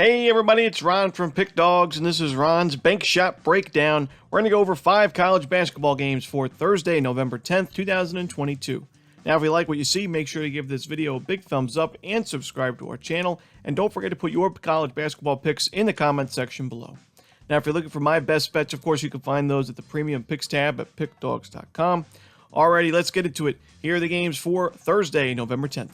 Hey everybody, it's Ron from Pick Dawgz, and this is Ron's Bank Shot Breakdown. We're going to go over 5 college basketball games for Thursday, November 10th, 2022. Now, if you like what you see, make sure to give this video a big thumbs up and subscribe to our channel. And don't forget to put your college basketball picks in the comments section below. Now, if you're looking for my best bets, of course, you can find those at the Premium Picks tab at pickdawgz.com. Alrighty, let's get into it. Here are the games for Thursday, November 10th.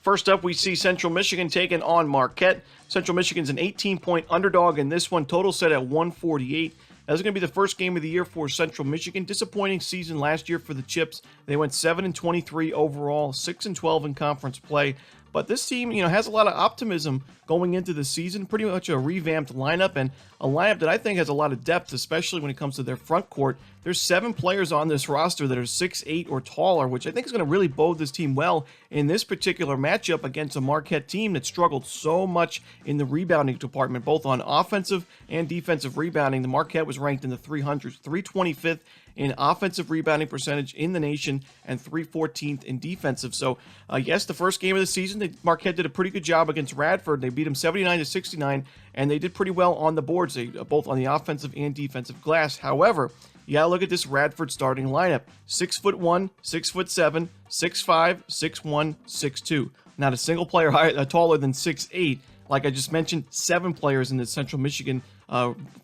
First up, we see Central Michigan taking on Marquette. Central Michigan's an 18-point underdog in this one, total set at 148. That's going to be the first game of the year for Central Michigan. Disappointing season last year for the Chips. They went 7-23 overall, 6-12 in conference play. But this team, has a lot of optimism going into the season. Pretty much a revamped lineup, and a lineup that I think has a lot of depth, especially when it comes to their front court. There's 7 players on this roster that are 6'8" or taller, which I think is going to really bode this team well in this particular matchup against a Marquette team that struggled so much in the rebounding department, both on offensive and defensive rebounding. The Marquette was ranked in the 300s, 325th in offensive rebounding percentage in the nation and 314th in defensive. So, yes, the first game of the season, Marquette did a pretty good job against Radford. They beat them 79-69, and they did pretty well on the boards, both on the offensive and defensive glass. However, you gotta look at this Radford starting lineup: 6'1", 6'7", 6'5", 6'1", 6'2". Not a single player taller than 6'8". Like I just mentioned, 7 players in the Central Michigan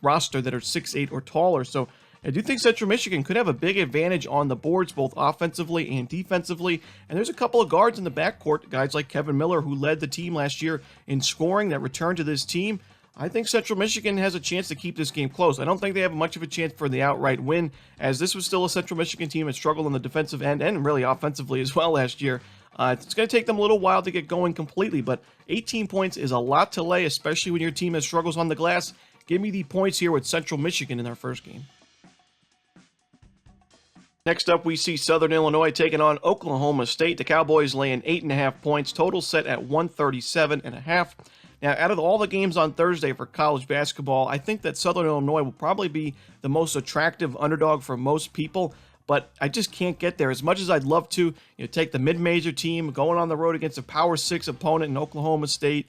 roster that are 6'8" or taller. So I do think Central Michigan could have a big advantage on the boards, both offensively and defensively. And there's a couple of guards in the backcourt, guys like Kevin Miller, who led the team last year in scoring, that returned to this team. I think Central Michigan has a chance to keep this game close. I don't think they have much of a chance for the outright win, as this was still a Central Michigan team that struggled on the defensive end and really offensively as well last year. It's going to take them a little while to get going completely, but 18 points is a lot to lay, especially when your team has struggles on the glass. Give me the points here with Central Michigan in their first game. Next up, we see Southern Illinois taking on Oklahoma State. The Cowboys laying 8.5 points, total set at 137.5. Now, out of all the games on Thursday for college basketball, I think that Southern Illinois will probably be the most attractive underdog for most people, but I just can't get there. As much as I'd love to take the mid-major team, going on the road against a Power 6 opponent in Oklahoma State,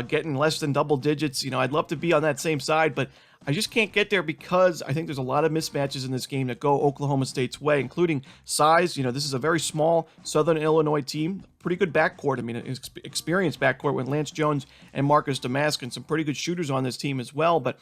getting less than double digits, I'd love to be on that same side, but I just can't get there because I think there's a lot of mismatches in this game that go Oklahoma State's way, including size. This is a very small Southern Illinois team. Pretty good backcourt. I mean, experienced backcourt with Lance Jones and Marcus Damask, and some pretty good shooters on this team as well. But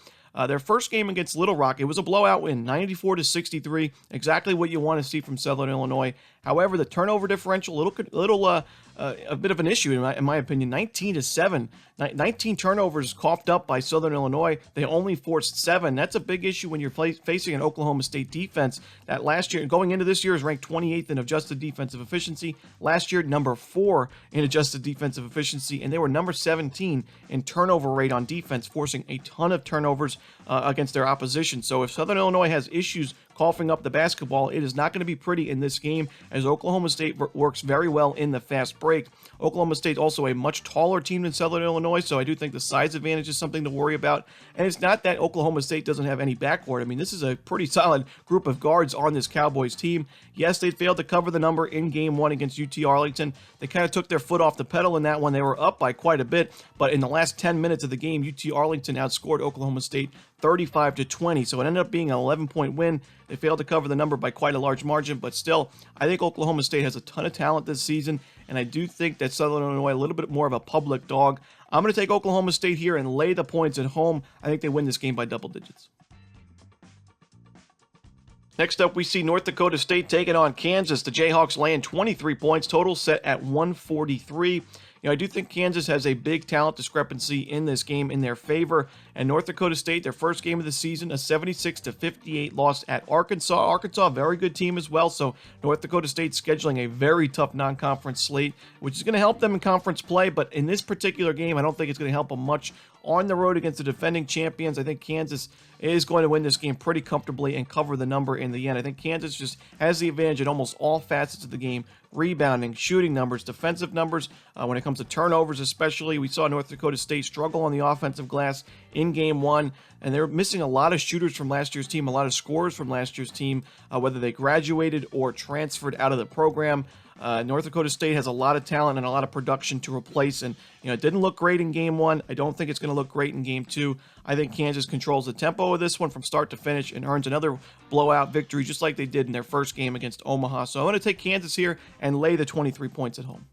their first game against Little Rock, it was a blowout win, 94-63, exactly what you want to see from Southern Illinois. However, the turnover differential, a bit of an issue in my opinion. 19-7, 19 turnovers coughed up by Southern Illinois. They only forced 7. That's a big issue when you're facing an Oklahoma State defense that last year, going into this year, is ranked 28th in adjusted defensive efficiency. Last year, number 4 in adjusted defensive efficiency, and they were number 17 in turnover rate on defense, forcing a ton of turnovers against their opposition. So if Southern Illinois has issues coughing up the basketball, it is not going to be pretty in this game, as Oklahoma State works very well in the fast break. Oklahoma State also a much taller team than Southern Illinois, so I do think the size advantage is something to worry about. And it's not that Oklahoma State doesn't have any backcourt. I mean, this is a pretty solid group of guards on this Cowboys team. Yes, they failed to cover the number in Game 1 against UT Arlington. They kind of took their foot off the pedal in that one. They were up by quite a bit, but in the last 10 minutes of the game, UT Arlington outscored Oklahoma State 35-20, so it ended up being an 11-point win. They failed to cover the number by quite a large margin, but still, I think Oklahoma State has a ton of talent this season, and I do think that Southern Illinois a little bit more of a public dog. I'm going to take Oklahoma State here and lay the points at home. I think they win this game by double digits. Next up, we see North Dakota State taking on Kansas. The Jayhawks laying 23 points, total set at 143. I do think Kansas has a big talent discrepancy in this game in their favor. And North Dakota State, their first game of the season, a 76-58 loss at Arkansas. Arkansas, a very good team as well. So North Dakota State scheduling a very tough non-conference slate, which is going to help them in conference play. But in this particular game, I don't think it's going to help them much on the road against the defending champions. I think Kansas is going to win this game pretty comfortably and cover the number in the end. I think Kansas just has the advantage in almost all facets of the game: rebounding, shooting numbers, defensive numbers. When it comes to turnovers especially, we saw North Dakota State struggle on the offensive glass in Game 1, and they're missing a lot of shooters from last year's team, a lot of scorers from last year's team, whether they graduated or transferred out of the program. North Dakota State has a lot of talent and a lot of production to replace, and it didn't look great in game one. I don't think it's going to look great in game two. I think Kansas controls the tempo of this one from start to finish and earns another blowout victory just like they did in their first game against Omaha. So I'm going to take Kansas here and lay the 23 points at home.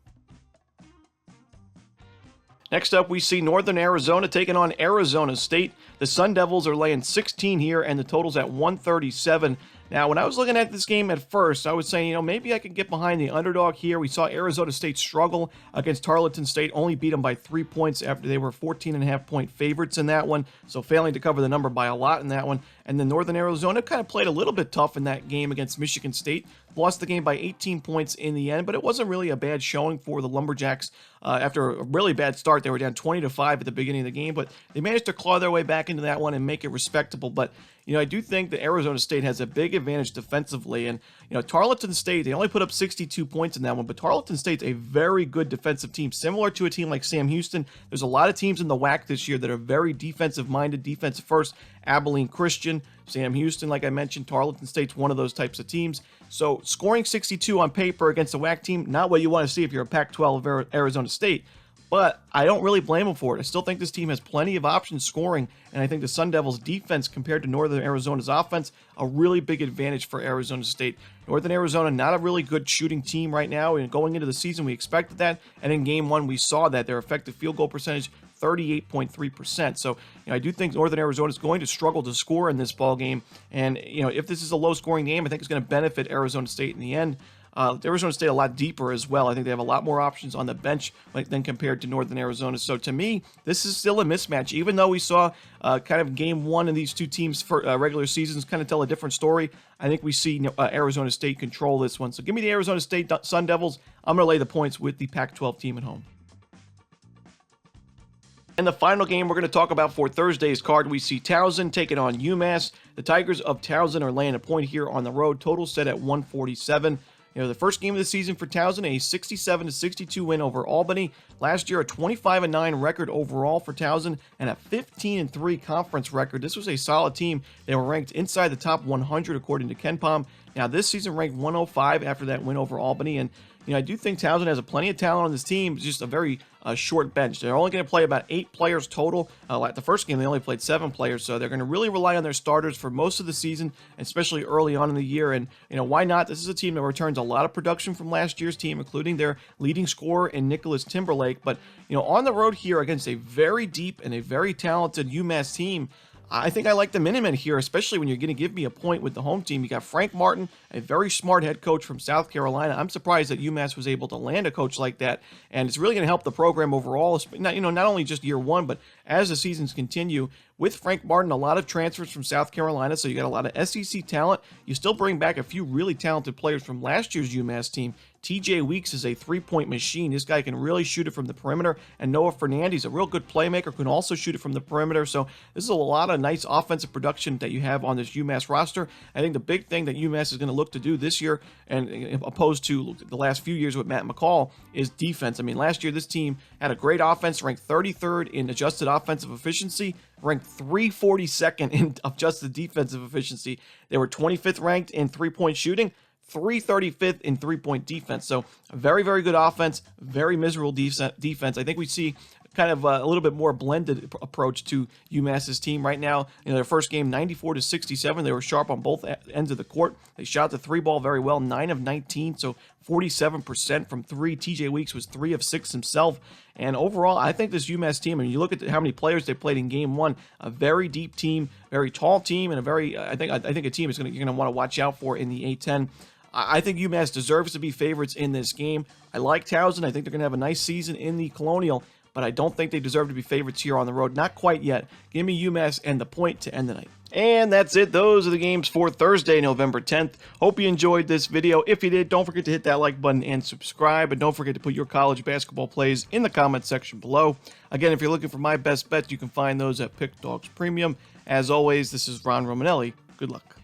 Next up, we see Northern Arizona taking on Arizona State. The Sun Devils are laying 16 here, and the total's at 137. Now, when I was looking at this game at first, I was saying, maybe I could get behind the underdog here. We saw Arizona State struggle against Tarleton State, only beat them by 3 points after they were 14.5-point favorites in that one, so failing to cover the number by a lot in that one. And then Northern Arizona kind of played a little bit tough in that game against Michigan State. Lost the game by 18 points in the end, but it wasn't really a bad showing for the Lumberjacks. After a really bad start, they were down 20-5 at the beginning of the game, but they managed to claw their way back into that one and make it respectable. But I do think that Arizona State has a big advantage defensively. And, Tarleton State, they only put up 62 points in that one, but Tarleton State's a very good defensive team, similar to a team like Sam Houston. There's a lot of teams in the WAC this year that are very defensive-minded, defensive first. Abilene Christian, Sam Houston, like I mentioned, Tarleton State's one of those types of teams. So scoring 62 on paper against a WAC team, not what you want to see if you're a Pac-12 of Arizona State. But I don't really blame them for it. I still think this team has plenty of options scoring, and I think the Sun Devils' defense compared to Northern Arizona's offense, a really big advantage for Arizona State. Northern Arizona, not a really good shooting team right now, and going into the season, we expected that, and in game one, we saw that. Their effective field goal percentage, 38.3%. So, I do think Northern Arizona is going to struggle to score in this ball game, and, if this is a low-scoring game, I think it's going to benefit Arizona State in the end. Arizona State a lot deeper as well. I think they have a lot more options on the bench than compared to Northern Arizona. So to me, this is still a mismatch. Even though we saw kind of game one of these two teams for regular seasons kind of tell a different story, I think we see Arizona State control this one. So give me the Arizona State Sun Devils. I'm going to lay the points with the Pac-12 team at home. And the final game we're going to talk about for Thursday's card, we see Towson taking on UMass. The Tigers of Towson are laying a point here on the road. Total set at 147. The first game of the season for Towson, a 67-62 win over Albany. Last year, a 25-9 record overall for Towson and a 15-3 conference record. This was a solid team. They were ranked inside the top 100 according to KenPom. Now, this season ranked 105 after that win over Albany, and I do think Towson has plenty of talent on this team. It's just a very short bench. They're only going to play about 8 players total. At the first game, they only played 7 players, so they're going to really rely on their starters for most of the season, especially early on in the year. And, why not? This is a team that returns a lot of production from last year's team, including their leading scorer in Nicholas Timberlake. But, on the road here against a very deep and a very talented UMass team, I think I like the Minutemen here, especially when you're going to give me a point with the home team. You got Frank Martin, a very smart head coach from South Carolina. I'm surprised that UMass was able to land a coach like that, and it's really going to help the program overall. Not only just year one, but as the seasons continue. With Frank Martin, a lot of transfers from South Carolina, so you got a lot of SEC talent. You still bring back a few really talented players from last year's UMass team. TJ Weeks is a three-point machine. This guy can really shoot it from the perimeter. And Noah Fernandez, a real good playmaker, can also shoot it from the perimeter. So this is a lot of nice offensive production that you have on this UMass roster. I think the big thing that UMass is going to look to do this year, and opposed to the last few years with Matt McCall, is defense. I mean, last year this team had a great offense, ranked 33rd in adjusted offensive efficiency, ranked 342nd in adjusted defensive efficiency. They were 25th ranked in three-point shooting, 335th in three-point defense. So a very, very good offense, very miserable defense. I think we see kind of a little bit more blended approach to UMass's team right now. In their first game, 94-67. They were sharp on both ends of the court. They shot the three ball very well, 9 of 19, so 47% from three. TJ Weeks was 3 of 6 himself. And overall, I think this UMass team, and you look at how many players they played in game one, a very deep team, very tall team, and a very, I think a team you're going to want to watch out for in the A-10. I think UMass deserves to be favorites in this game. I like Towson. I think they're going to have a nice season in the Colonial, but I don't think they deserve to be favorites here on the road. Not quite yet. Give me UMass and the point to end the night. And that's it. Those are the games for Thursday, November 10th. Hope you enjoyed this video. If you did, don't forget to hit that like button and subscribe. And don't forget to put your college basketball plays in the comment section below. Again, if you're looking for my best bets, you can find those at Pickdawgz Premium. As always, this is Ron Romanelli. Good luck.